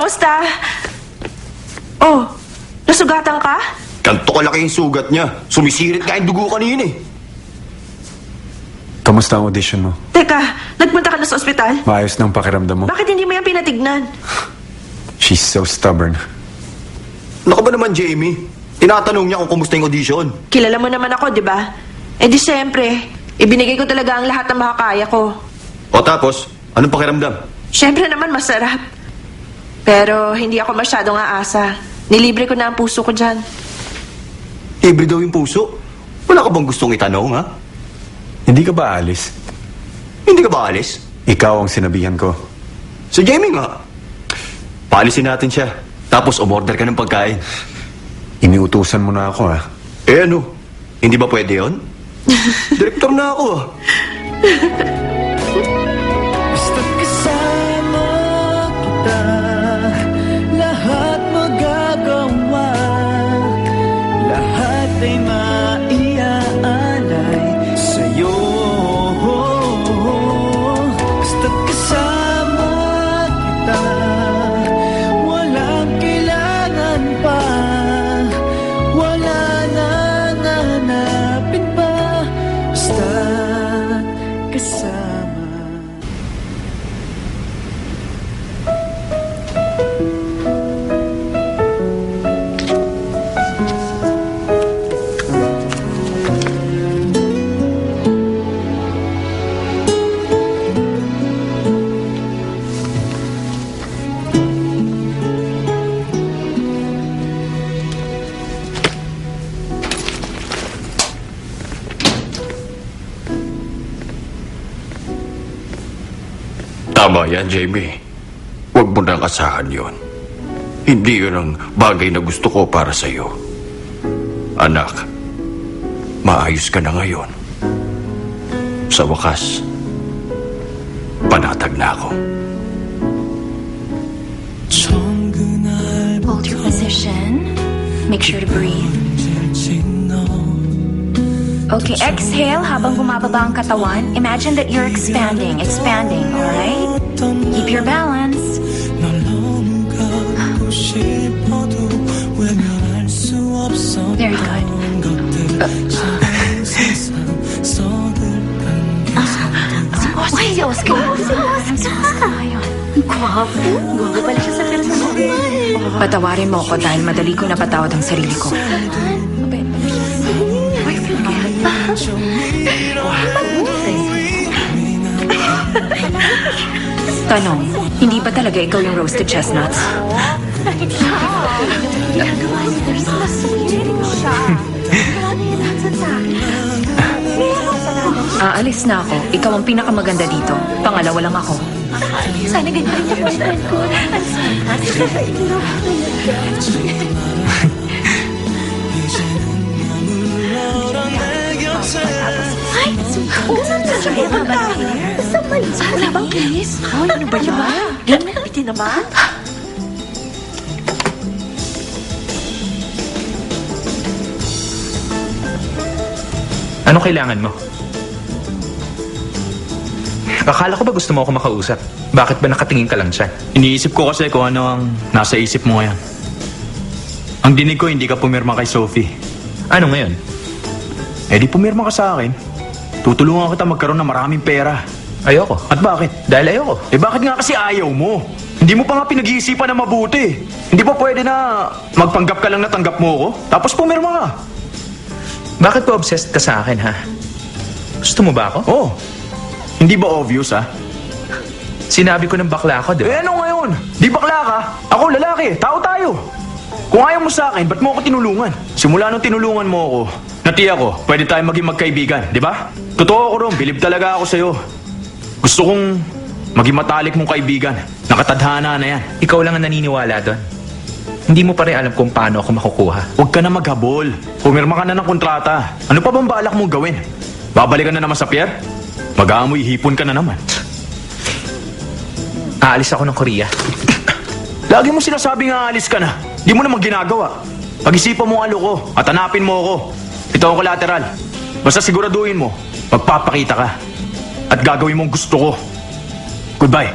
Kamusta? Oh, nasugatan ka? Ganto kalaki yung sugat niya. Sumisirit nga yung dugo kanina eh. Kamusta ang audition mo? Teka, nagpunta ka na sa ospital? Maayos ng pakiramdam mo? Bakit hindi mo yan pinatignan? She's so stubborn. Naka ba naman, Jamie? Tinatanong niya kung kumusta yung audition. Kilala mo naman ako, di ba? Eh di siyempre, ibinigay ko talaga ang lahat ng makakaya ko. O tapos, anong pakiramdam? Siyempre naman masarap. Pero hindi ako masyadong aasa. Nilibre ko na ang puso ko dyan. Libre daw yung puso. Wala ka bang gustong itanong, ha? Hindi ka ba alis? Hindi ka ba alis? Ikaw ang sinabihan ko. Si Jamie nga. Paalisin natin siya. Tapos umorder ka ng pagkain. Iniutusan mo na ako, ha? Eh ano? Hindi ba pwede yun? Direktor na ako, ah. Basta't kasama kita, lahat magagawa, lahat ay maiaalay sa'yo. Basta't kasama kita, walang kailangan pa, wala nang hanapin pa. Basta't kasama. Tama yan, Jamie. Huwag mo nang asahan yun. Hindi yun ang bagay na gusto ko para sa'yo. Anak, maayos ka na ngayon. Sa wakas, panatag na ako. Hold your position. Make sure to breathe. Okay, exhale habang bumababa ang katawan. Imagine that you're expanding, alright? Keep your balance. Very good. Si Oscar. Gwapo pala siya sa film mo. Patawarin mo ako dahil madali ko napatawad ang sarili ko. Tanong, hindi ba talaga ikaw yung roasted chestnuts? Aalis na ako. Ikaw ang pinakamaganda dito. Pangalawa lang ako. Sana ganyan yung boyfriend ko. Ay, ganun na siya. Wala bang kiss? Ay, ano ba yan? Yan, piti naman. Ano kailangan mo? Akala ko ba gusto mo ako makausap? Bakit ba nakatingin ka lang siya? Iniisip ko kasi kung ano ang nasa isip mo ngayon. Ang dinig ko, hindi ka pumirma kay Sophie. Ano ngayon? Eh di pumirma ka sa akin. Tutulungan kita magkaroon ng maraming pera. Ayoko. At bakit? Dahil ayoko. Eh bakit nga kasi ayaw mo? Hindi mo pa nga pinag-iisipan na mabuti. Hindi ba pwede na magpanggap ka lang na tanggap mo ako? Tapos pumirma ka. Bakit ba obsessed ka sa akin, ha? Gusto mo ba ako? Oh, hindi ba obvious, ha? Sinabi ko ng bakla ako, di Eh ba? ano ngayon? Di bakla ka? Ako lalaki, tao tayo. Kung ayaw mo sa akin, ba't mo ako tinulungan? Simula nung tinulungan mo ako, natiya ko, pwede tayo maging magkaibigan, di ba? Totoo ako ron, bilib talaga ako sa'yo. Gusto kong maging matalik mong kaibigan. Nakatadhana na yan. Ikaw lang ang naniniwala doon. Hindi mo pa rin alam kung paano ako makukuha. Huwag ka na maghabol. Pumirma ka na ng kontrata. Ano pa bang balak mong gawin? Babalikan na naman sa pier? Mag-aamoy hipon ka na naman. Aalis ako ng Korea. Lagi mo sinasabing aalis ka na. Di mo naman ginagawa. Pag-isipan mo ang alo ko at hanapin mo ako. Ito ang collateral. Basta siguraduhin mo, magpapakita ka. At gagawin mong gusto ko. Goodbye.